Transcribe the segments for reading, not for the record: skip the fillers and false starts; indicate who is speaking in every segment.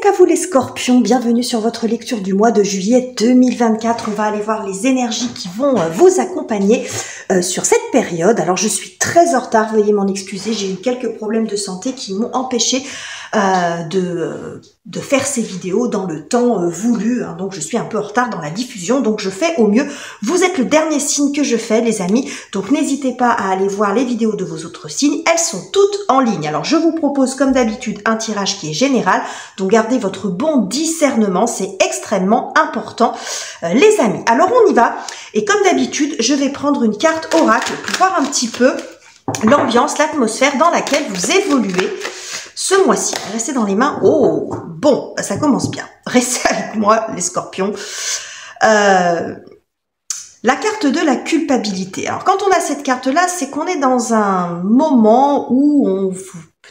Speaker 1: à vous les scorpions, bienvenue sur votre lecture du mois de juillet 2024. On va aller voir les énergies qui vont vous accompagner sur cette période. Alors je suis très en retard, veuillez m'en excuser, j'ai eu quelques problèmes de santé qui m'ont empêché de faire ces vidéos dans le temps voulu, hein. Donc je suis un peu en retard dans la diffusion, donc je fais au mieux. Vous êtes le dernier signe que je fais, les amis, donc n'hésitez pas à aller voir les vidéos de vos autres signes, elles sont toutes en ligne. Alors je vous propose comme d'habitude un tirage qui est général, donc gardez votre bon discernement, c'est extrêmement important, les amis. Alors on y va, et comme d'habitude, je vais prendre une carte oracle pour voir un petit peu l'ambiance, l'atmosphère dans laquelle vous évoluez ce mois-ci. Restez dans les mains. Oh, bon, ça commence bien. Restez avec moi, les scorpions. La carte de la culpabilité. Alors, quand on a cette carte-là, c'est qu'on est dans un moment où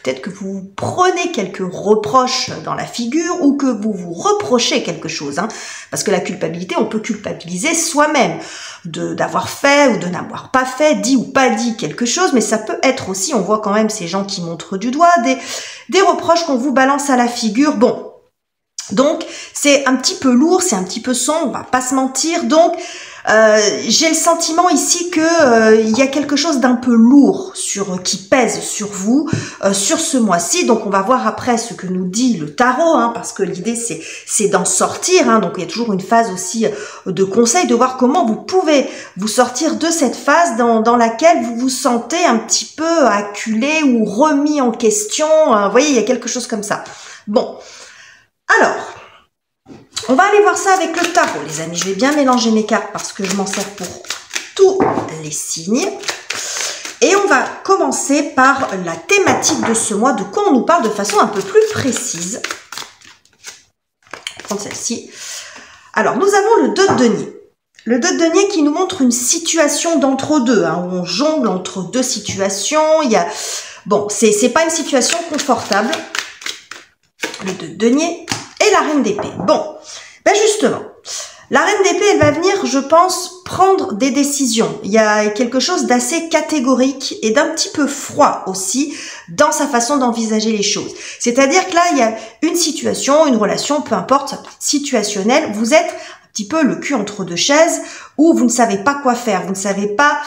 Speaker 1: peut-être que vous prenez quelques reproches dans la figure ou que vous vous reprochez quelque chose, hein. Parce que la culpabilité, on peut culpabiliser soi-même d'avoir fait ou de n'avoir pas fait, dit ou pas dit quelque chose, mais ça peut être aussi, on voit quand même ces gens qui montrent du doigt, des reproches qu'on vous balance à la figure. Bon, donc c'est un petit peu lourd, c'est un petit peu sombre, on va pas se mentir, donc j'ai le sentiment ici que il y a quelque chose d'un peu lourd qui pèse sur vous sur ce mois-ci. Donc on va voir après ce que nous dit le tarot, hein, parce que l'idée c'est d'en sortir, hein. Donc il y a toujours une phase aussi de conseil, de voir comment vous pouvez vous sortir de cette phase dans laquelle vous vous sentez un petit peu acculé ou remis en question, hein. Vous voyez, il y a quelque chose comme ça. Bon, alors on va aller voir ça avec le tarot, les amis. Je vais bien mélanger mes cartes parce que je m'en sers pour tous les signes. Et on va commencer par la thématique de ce mois, de quoi on nous parle de façon un peu plus précise. Je vais prendre celle-ci. Alors, nous avons le 2 de denier. Le 2 de denier qui nous montre une situation d'entre-deux, hein, où on jongle entre deux situations. Bon, c'est pas une situation confortable. Le 2 de denier et la reine d'épée. Bon, ben justement, la reine d'épée, elle va venir, je pense, prendre des décisions. Il y a quelque chose d'assez catégorique et d'un petit peu froid aussi dans sa façon d'envisager les choses. C'est-à-dire que là, il y a une situation, une relation, peu importe, ça peut être situationnel, vous êtes un petit peu le cul entre deux chaises où vous ne savez pas quoi faire, vous ne savez pas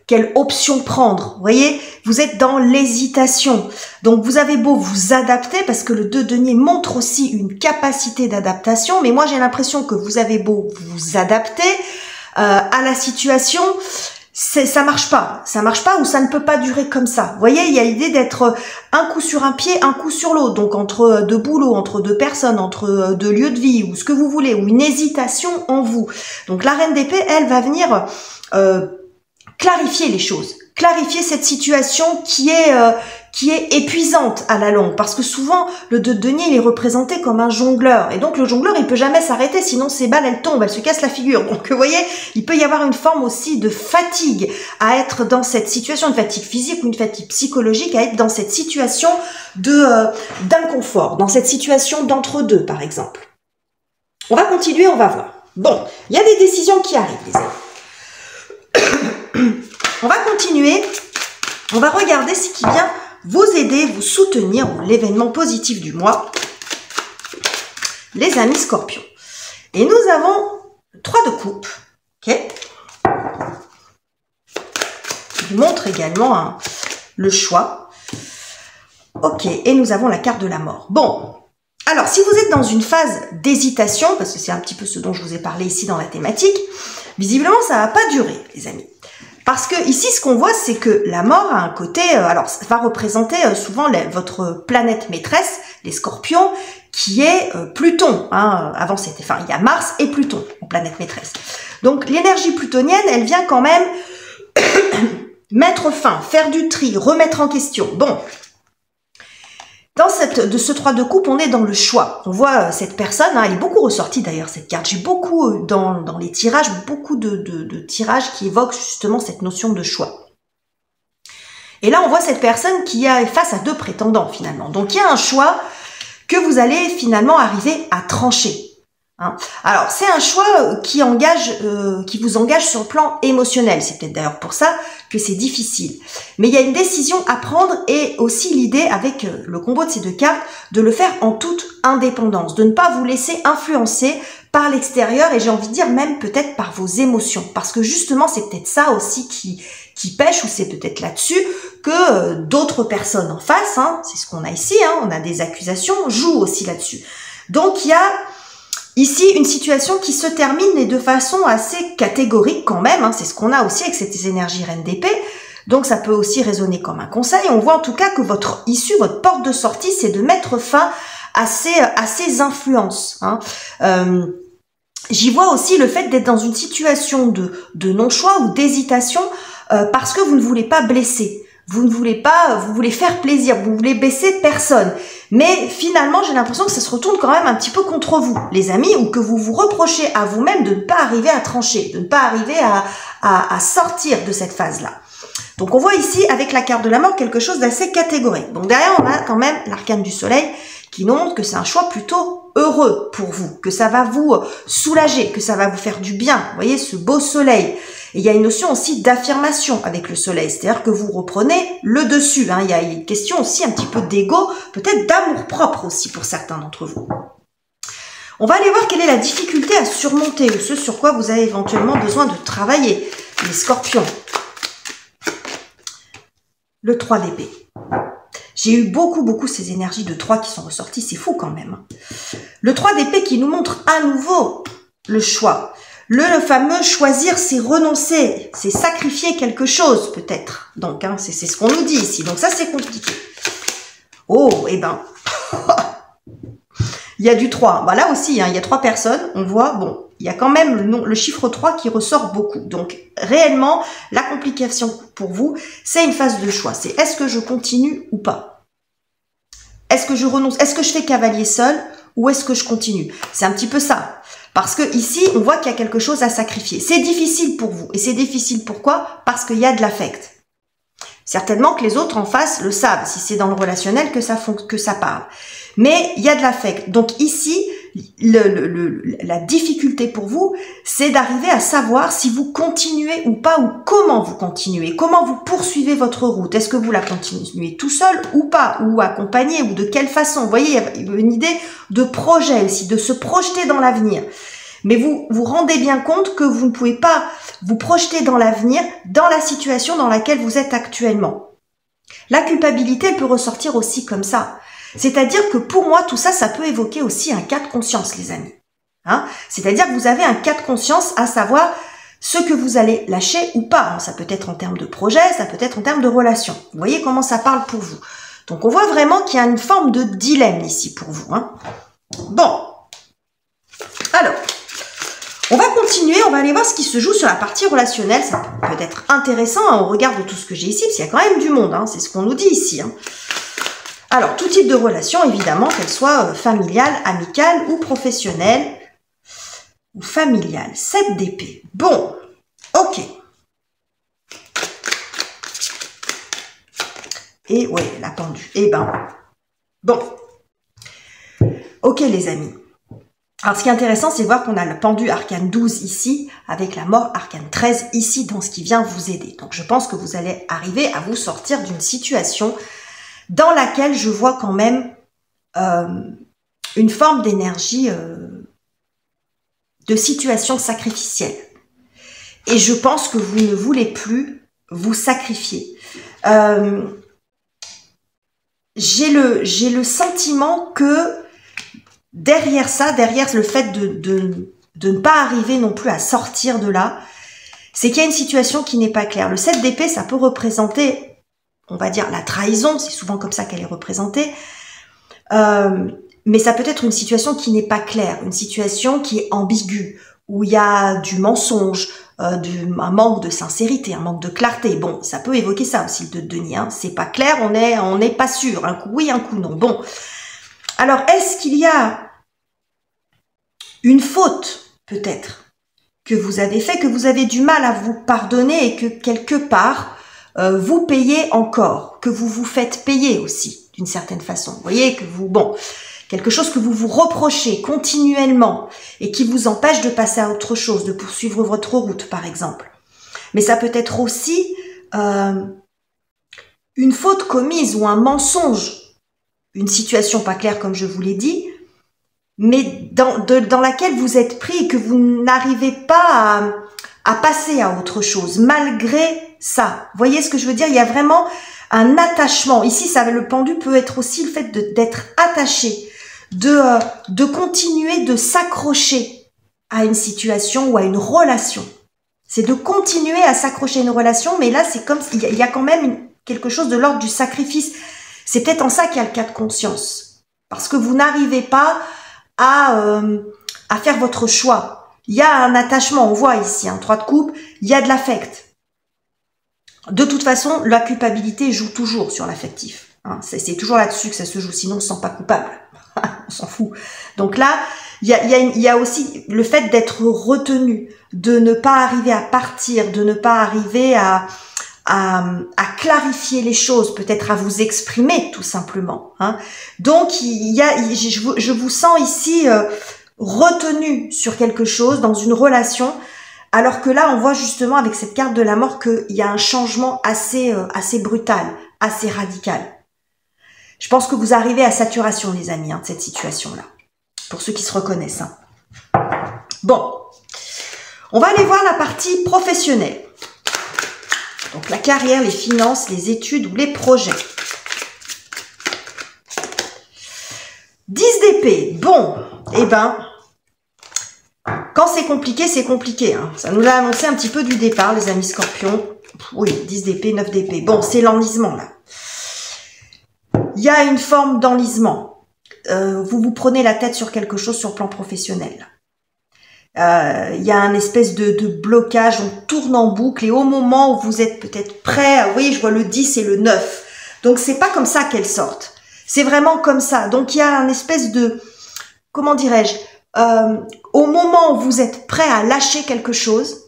Speaker 1: quelle option prendre, vous voyez, vous êtes dans l'hésitation. Donc vous avez beau vous adapter, parce que le 2 de denier montre aussi une capacité d'adaptation, mais moi j'ai l'impression que vous avez beau vous adapter à la situation, ça marche pas ou ça ne peut pas durer comme ça. Vous voyez, il y a l'idée d'être un coup sur un pied, un coup sur l'autre, donc entre deux boulots, entre deux personnes, entre deux lieux de vie, ou ce que vous voulez, ou une hésitation en vous. Donc la reine d'épée, elle va venir clarifier les choses, clarifier cette situation qui est épuisante à la longue, parce que souvent le 2 de denier il est représenté comme un jongleur, et donc le jongleur il peut jamais s'arrêter, sinon ses balles elles tombent, elles se cassent la figure. Donc vous voyez, il peut y avoir une forme aussi de fatigue à être dans cette situation, une fatigue physique ou une fatigue psychologique à être dans cette situation d'inconfort, dans cette situation d'entre-deux par exemple. On va continuer, on va voir. Bon, il y a des décisions qui arrivent, les amis. On va continuer, on va regarder ce qui vient vous aider, vous soutenir, l'événement positif du mois, les amis scorpions. Et nous avons 3 de coupe, ok, qui montre également le choix, ok, et nous avons la carte de la mort. Bon, alors si vous êtes dans une phase d'hésitation, parce que c'est un petit peu ce dont je vous ai parlé ici dans la thématique, visiblement ça va pas durer, les amis. Parce que ici, ce qu'on voit, c'est que la mort a un côté, alors ça va représenter souvent votre planète maîtresse, les scorpions, qui est Pluton. Hein. Avant, il y a Mars et Pluton en planète maîtresse. Donc l'énergie plutonienne, elle vient quand même mettre fin, faire du tri, remettre en question. Bon, dans ce 3 de coupe, on est dans le choix. On voit cette personne, hein, elle est beaucoup ressortie d'ailleurs cette carte. J'ai beaucoup dans les tirages, beaucoup de tirages qui évoquent justement cette notion de choix. Et là, on voit cette personne qui est face à 2 prétendants finalement. Donc il y a un choix que vous allez finalement arriver à trancher. Hein. Alors, c'est un choix qui vous engage sur le plan émotionnel. C'est peut-être d'ailleurs pour ça que c'est difficile. Mais il y a une décision à prendre et aussi l'idée, avec le combo de ces deux cartes, de le faire en toute indépendance, de ne pas vous laisser influencer par l'extérieur et j'ai envie de dire même peut-être par vos émotions. Parce que justement, c'est peut-être ça aussi qui pêche ou c'est peut-être là-dessus que d'autres personnes en face, hein, c'est ce qu'on a ici, hein, on a des accusations, jouent aussi là-dessus. Donc, il y a ici une situation qui se termine et de façon assez catégorique quand même, hein, c'est ce qu'on a aussi avec cette énergie reine d'épée, donc ça peut aussi résonner comme un conseil. On voit en tout cas que votre issue, votre porte de sortie, c'est de mettre fin à ces influences. Hein. J'y vois aussi le fait d'être dans une situation de non-choix ou d'hésitation parce que vous ne voulez pas blesser. Vous ne voulez pas, vous voulez faire plaisir, vous voulez blesser personne. Mais finalement, j'ai l'impression que ça se retourne quand même un petit peu contre vous, les amis, ou que vous vous reprochez à vous-même de ne pas arriver à trancher, de ne pas arriver à sortir de cette phase-là. Donc on voit ici, avec la carte de la mort, quelque chose d'assez catégorique. Donc derrière, on a quand même l'arcane du soleil qui nous montre que c'est un choix plutôt heureux pour vous, que ça va vous soulager, que ça va vous faire du bien. Vous voyez, ce beau soleil. Et il y a une notion aussi d'affirmation avec le soleil, c'est-à-dire que vous reprenez le dessus. Hein. Il y a une question aussi un petit peu d'ego, peut-être d'amour-propre aussi pour certains d'entre vous. On va aller voir quelle est la difficulté à surmonter ou ce sur quoi vous avez éventuellement besoin de travailler, les scorpions. Le 3 d'épée. J'ai eu beaucoup ces énergies de 3 qui sont ressorties, c'est fou quand même. Le 3 d'épée qui nous montre à nouveau le choix. Le fameux choisir, c'est renoncer, c'est sacrifier quelque chose peut-être. Donc, hein, c'est ce qu'on nous dit ici. Donc ça, c'est compliqué. Oh, eh ben, il y a du 3. Bah, là aussi, hein, il y a 3 personnes. On voit, bon, il y a quand même le chiffre 3 qui ressort beaucoup. Donc, réellement, la complication pour vous, c'est une phase de choix. C'est est-ce que je continue ou pas? Est-ce que je renonce? Est-ce que je fais cavalier seul ou est-ce que je continue? C'est un petit peu ça. Parce que ici, on voit qu'il y a quelque chose à sacrifier. C'est difficile pour vous. Et c'est difficile pourquoi? Parce qu'il y a de l'affect. Certainement que les autres en face le savent, si c'est dans le relationnel que ça parle. Mais il y a de l'affect. Donc ici, la difficulté pour vous, c'est d'arriver à savoir si vous continuez ou pas, ou comment vous continuez, comment vous poursuivez votre route. Est-ce que vous la continuez tout seul ou pas, ou accompagné, ou de quelle façon? Vous voyez, il y a une idée de projet aussi, de se projeter dans l'avenir. Mais vous vous rendez bien compte que vous ne pouvez pas vous projeter dans l'avenir, dans la situation dans laquelle vous êtes actuellement. La culpabilité, elle peut ressortir aussi comme ça. C'est-à-dire que pour moi, tout ça, ça peut évoquer aussi un cas de conscience, les amis. Hein? C'est-à-dire que vous avez un cas de conscience à savoir ce que vous allez lâcher ou pas. Ça peut être en termes de projet, ça peut être en termes de relation. Vous voyez comment ça parle pour vous. Donc, on voit vraiment qu'il y a une forme de dilemme ici pour vous. Hein? Bon. Alors, on va continuer, on va aller voir ce qui se joue sur la partie relationnelle. Ça peut être intéressant hein, au regard de tout ce que j'ai ici, parce qu'il y a quand même du monde. Hein, c'est ce qu'on nous dit ici. Hein. Alors, tout type de relation, évidemment, qu'elle soit familiale, amicale ou professionnelle, ou familiale. 7 d'épée. Bon, ok. Et ouais, la pendue. Eh ben, bon. Ok, les amis. Alors, ce qui est intéressant, c'est voir qu'on a le pendu arcane 12 ici, avec la mort arcane 13 ici, dans ce qui vient vous aider. Donc, je pense que vous allez arriver à vous sortir d'une situation dans laquelle je vois quand même une forme d'énergie de situation sacrificielle. Et je pense que vous ne voulez plus vous sacrifier. J'ai le sentiment que derrière ça, derrière le fait de ne pas arriver non plus à sortir de là, c'est qu'il y a une situation qui n'est pas claire. Le 7 d'épée, ça peut représenter, on va dire, la trahison, c'est souvent comme ça qu'elle est représentée, mais ça peut être une situation qui n'est pas claire, une situation qui est ambiguë, où il y a du mensonge, un manque de sincérité, un manque de clarté. Bon, ça peut évoquer ça aussi, le 2 de denier, hein. C'est pas clair, on n'est pas sûr, un coup oui, un coup non. Bon, alors est-ce qu'il y a une faute, peut-être, que vous avez fait, que vous avez du mal à vous pardonner et que quelque part, vous payez encore, que vous vous faites payer aussi, d'une certaine façon. Vous voyez que vous, bon, quelque chose que vous vous reprochez continuellement et qui vous empêche de passer à autre chose, de poursuivre votre route, par exemple. Mais ça peut être aussi une faute commise ou un mensonge, une situation pas claire comme je vous l'ai dit, mais dans laquelle vous êtes pris et que vous n'arrivez pas à passer à autre chose, malgré ça. Vous voyez ce que je veux dire? Il y a vraiment un attachement. Ici, le pendu peut être aussi le fait d'être attaché, de continuer de s'accrocher à une situation ou à une relation. C'est de continuer à s'accrocher à une relation, mais là, c'est comme s'il y a quand même quelque chose de l'ordre du sacrifice. C'est peut-être en ça qu'il y a le cas de conscience. Parce que vous n'arrivez pas à faire votre choix. Il y a un attachement, on voit ici, un 3 de coupe, il y a de l'affect. De toute façon, la culpabilité joue toujours sur l'affectif. Hein. C'est toujours là-dessus que ça se joue, sinon on ne se sent pas coupable. On s'en fout. Donc là, il y a aussi le fait d'être retenu, de ne pas arriver à partir, de ne pas arriver à clarifier les choses, peut-être à vous exprimer tout simplement. Hein. Donc je vous sens ici retenu sur quelque chose, dans une relation, alors que là on voit justement avec cette carte de la mort qu'il y a un changement assez brutal, assez radical. Je pense que vous arrivez à saturation les amis de cette situation-là, pour ceux qui se reconnaissent. Hein. Bon, on va aller voir la partie professionnelle. Donc la carrière, les finances, les études ou les projets. 10 d'épée. Bon, eh ben, quand c'est compliqué, c'est compliqué. Hein. Ça nous l'a annoncé un petit peu du départ, les amis scorpions. Oui, 10 d'épée, 9 d'épée. Bon, c'est l'enlisement là. Il y a une forme d'enlisement. Vous vous prenez la tête sur quelque chose sur le plan professionnel. Il y a un espèce de blocage, on tourne en boucle et au moment où vous êtes peut-être prêt, oui, je vois le 10 et le 9. Donc c'est pas comme ça qu'elles sortent. C'est vraiment comme ça. Donc il y a un espèce de, comment dirais-je, au moment où vous êtes prêt à lâcher quelque chose,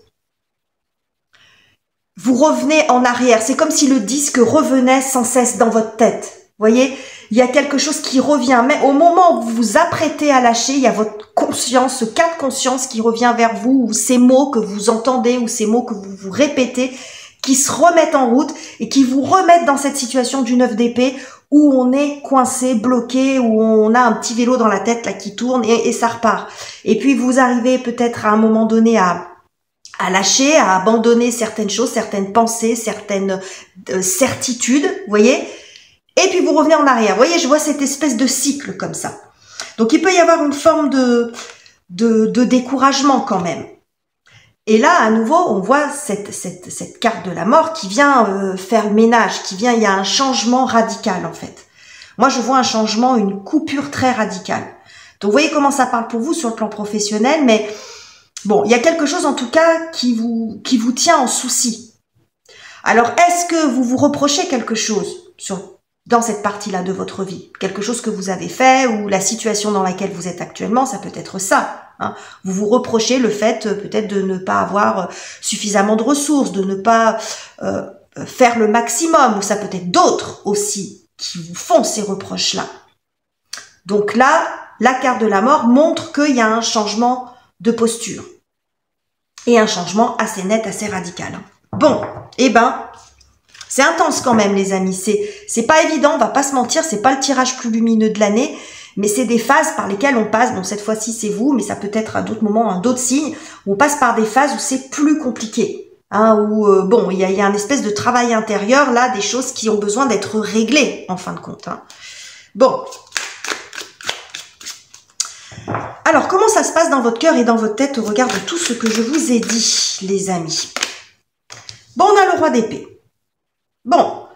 Speaker 1: vous revenez en arrière. C'est comme si le disque revenait sans cesse dans votre tête. Vous voyez, il y a quelque chose qui revient. Mais au moment où vous vous apprêtez à lâcher, il y a votre conscience, ce cas de conscience qui revient vers vous, ou ces mots que vous entendez, ou ces mots que vous vous répétez, qui se remettent en route et qui vous remettent dans cette situation du 9 d'épée où on est coincé, bloqué, où on a un petit vélo dans la tête là qui tourne et ça repart. Et puis vous arrivez peut-être à un moment donné à lâcher, à abandonner certaines choses, certaines pensées, certaines certitudes, vous voyez. Et puis vous revenez en arrière. Vous voyez, je vois cette espèce de cycle comme ça. Donc il peut y avoir une forme de découragement quand même. Et là, à nouveau, on voit cette carte de la mort qui vient faire le ménage, il y a un changement radical en fait. Moi, je vois un changement, une coupure très radicale. Donc vous voyez comment ça parle pour vous sur le plan professionnel, mais bon, il y a quelque chose en tout cas qui vous tient en souci. Alors, est-ce que vous vous reprochez quelque chose dans cette partie-là de votre vie? Quelque chose que vous avez fait ou la situation dans laquelle vous êtes actuellement, ça peut être ça. Hein. Vous vous reprochez le fait peut-être de ne pas avoir suffisamment de ressources, de ne pas faire le maximum, ou ça peut être d'autres aussi qui vous font ces reproches-là. Donc là, la carte de la mort montre qu'il y a un changement de posture. Et un changement assez net, assez radical. Bon, eh ben, c'est intense quand même les amis, c'est pas évident, on va pas se mentir, c'est pas le tirage plus lumineux de l'année, mais c'est des phases par lesquelles on passe, bon cette fois-ci c'est vous, mais ça peut être à d'autres moments, d'autres signes, où on passe par des phases où c'est plus compliqué, hein, où bon, il y a un espèce de travail intérieur, là, des choses qui ont besoin d'être réglées, en fin de compte. Hein. Bon. Alors, comment ça se passe dans votre cœur et dans votre tête au regard de tout ce que je vous ai dit, les amis? Bon, on a le roi d'épée. Bon,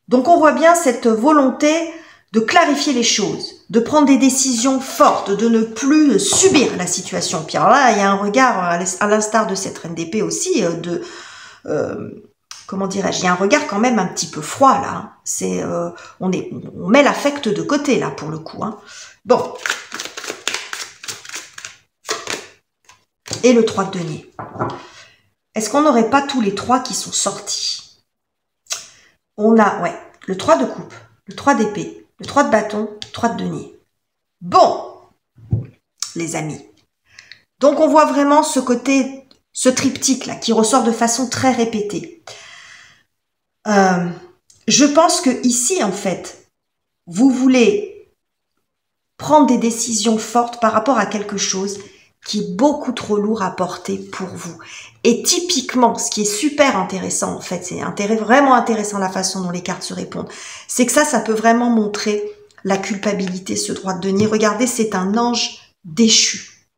Speaker 1: donc on voit bien cette volonté de clarifier les choses, de prendre des décisions fortes, de ne plus subir la situation. Puis alors là, il y a un regard, à l'instar de cette reine d'épée aussi, comment dirais-je, il y a un regard quand même un petit peu froid là. Hein. C'est, on met l'affect de côté là pour le coup. Hein. Bon. Et le 3 de denier. Est-ce qu'on n'aurait pas tous les 3 qui sont sortis? On a, ouais, le 3 de coupe, le 3 d'épée, le 3 de bâton, le 3 de denier. Bon, les amis. Donc, on voit vraiment ce côté, ce triptyque là, qui ressort de façon très répétée. Je pense que ici, en fait, vous voulez prendre des décisions fortes par rapport à quelque chose qui est beaucoup trop lourd à porter pour vous. Et typiquement, ce qui est super intéressant, en fait, c'est vraiment intéressant la façon dont les cartes se répondent, c'est que ça peut vraiment montrer la culpabilité, ce droit de denier. Regardez, c'est un ange déchu.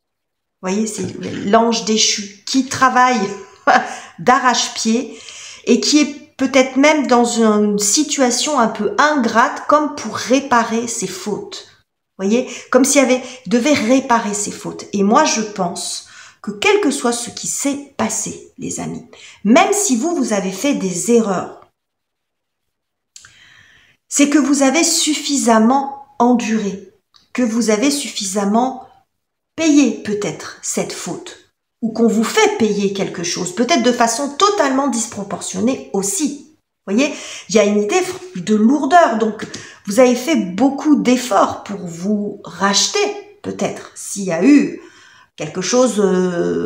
Speaker 1: Vous voyez, c'est l'ange déchu qui travaille d'arrache-pied et qui est peut-être même dans une situation un peu ingrate, comme pour réparer ses fautes. Vous voyez, comme s'il devait réparer ses fautes. Et moi, je pense que quel que soit ce qui s'est passé, les amis, même si vous avez fait des erreurs, c'est que vous avez suffisamment enduré, que vous avez suffisamment payé peut-être cette faute, ou qu'on vous fait payer quelque chose, peut-être de façon totalement disproportionnée aussi. Vous voyez, il y a une idée de lourdeur, donc vous avez fait beaucoup d'efforts pour vous racheter, peut-être, s'il y a eu quelque chose,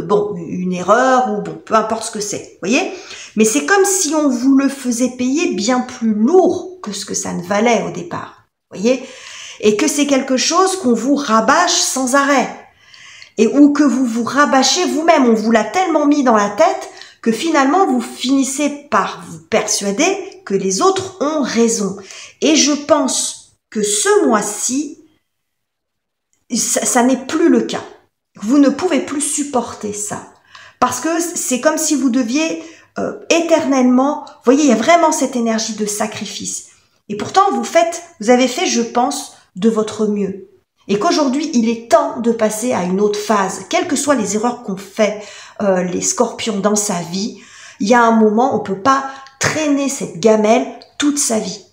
Speaker 1: bon, une erreur, ou bon, peu importe ce que c'est, vous voyez. Mais c'est comme si on vous le faisait payer bien plus lourd que ce que ça ne valait au départ, vous voyez. Et que c'est quelque chose qu'on vous rabâche sans arrêt. Et ou que vous vous rabâchez vous-même, on vous l'a tellement mis dans la tête que finalement vous finissez par vous persuader que les autres ont raison. Et je pense que ce mois-ci, ça n'est plus le cas. Vous ne pouvez plus supporter ça. Parce que c'est comme si vous deviez éternellement, vous voyez, il y a vraiment cette énergie de sacrifice. Et pourtant, vous avez fait, je pense, de votre mieux. Et qu'aujourd'hui, il est temps de passer à une autre phase. Quelles que soient les erreurs qu'ont fait les scorpions dans sa vie, il y a un moment, on ne peut pas traîner cette gamelle toute sa vie.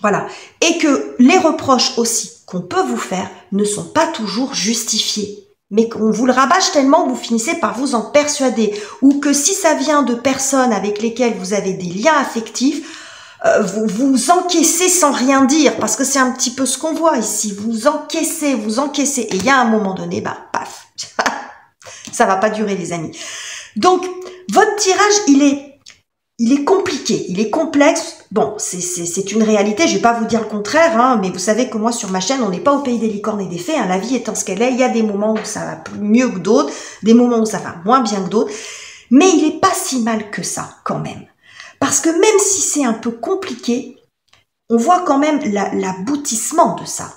Speaker 1: Voilà. Et que les reproches aussi qu'on peut vous faire ne sont pas toujours justifiés. Mais qu'on vous le rabâche tellement, vous finissez par vous en persuader. Ou que si ça vient de personnes avec lesquelles vous avez des liens affectifs, vous encaissez sans rien dire, parce que c'est un petit peu ce qu'on voit ici. Vous encaissez, et il y a un moment donné, bah, paf, ça va pas durer, les amis. Donc, votre tirage, il est compliqué, il est complexe. Bon, c'est une réalité, je vais pas vous dire le contraire, hein, mais vous savez que moi, sur ma chaîne, on n'est pas au pays des licornes et des fées, hein, la vie étant ce qu'elle est, il y a des moments où ça va mieux que d'autres, des moments où ça va moins bien que d'autres, mais il est pas si mal que ça, quand même. Parce que même si c'est un peu compliqué, on voit quand même l'aboutissement de ça.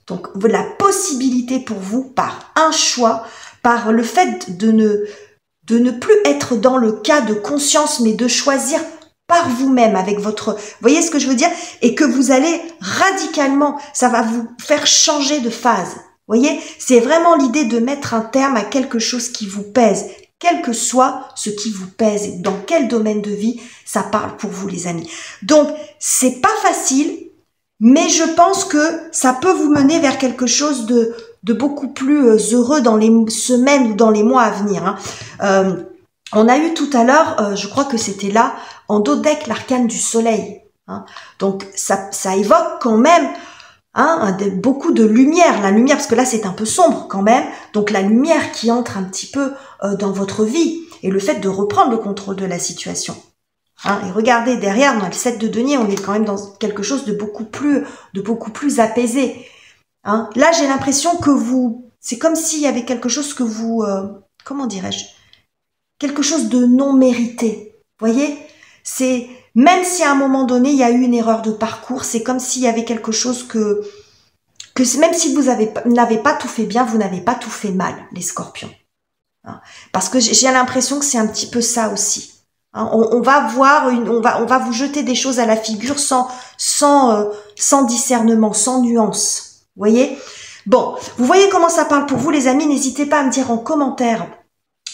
Speaker 1: Donc, la possibilité pour vous, par un choix, par le fait de ne plus être dans le cas de conscience, mais de choisir par vous-même, avec votre... Vous voyez ce que je veux dire? Et que vous allez radicalement, ça va vous faire changer de phase. Vous voyez? C'est vraiment l'idée de mettre un terme à quelque chose qui vous pèse, quel que soit ce qui vous pèse, et dans quel domaine de vie ça parle pour vous, les amis. Donc, c'est pas facile, mais je pense que ça peut vous mener vers quelque chose de beaucoup plus heureux dans les semaines ou dans les mois à venir. Hein. On a eu tout à l'heure, je crois que c'était là, en Dodec, l'arcane du soleil. Hein. Donc, ça évoque quand même beaucoup de lumière. La lumière, parce que là, c'est un peu sombre quand même. Donc, la lumière qui entre un petit peu dans votre vie et le fait de reprendre le contrôle de la situation. Hein, et regardez, derrière, dans le 7 de denier, on est quand même dans quelque chose de beaucoup plus apaisé. Hein. Là, j'ai l'impression que c'est comme s'il y avait quelque chose que vous, comment dirais-je, quelque chose de non mérité. Vous voyez, c'est même si à un moment donné, il y a eu une erreur de parcours, c'est comme s'il y avait quelque chose que même si vous n'avez pas tout fait bien, vous n'avez pas tout fait mal, les scorpions. Hein. Parce que j'ai l'impression que c'est un petit peu ça aussi. Hein, on va vous jeter des choses à la figure sans discernement, sans nuance. Vous voyez? Bon, vous voyez comment ça parle pour vous, les amis. N'hésitez pas à me dire en commentaire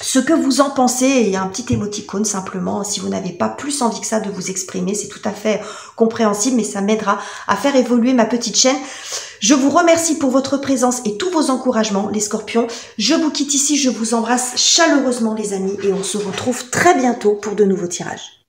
Speaker 1: ce que vous en pensez. Il y a un petit émoticône simplement. Si vous n'avez pas plus envie que ça de vous exprimer, c'est tout à fait compréhensible, mais ça m'aidera à faire évoluer ma petite chaîne. Je vous remercie pour votre présence et tous vos encouragements, les scorpions. Je vous quitte ici, je vous embrasse chaleureusement, les amis, et on se retrouve très bientôt pour de nouveaux tirages.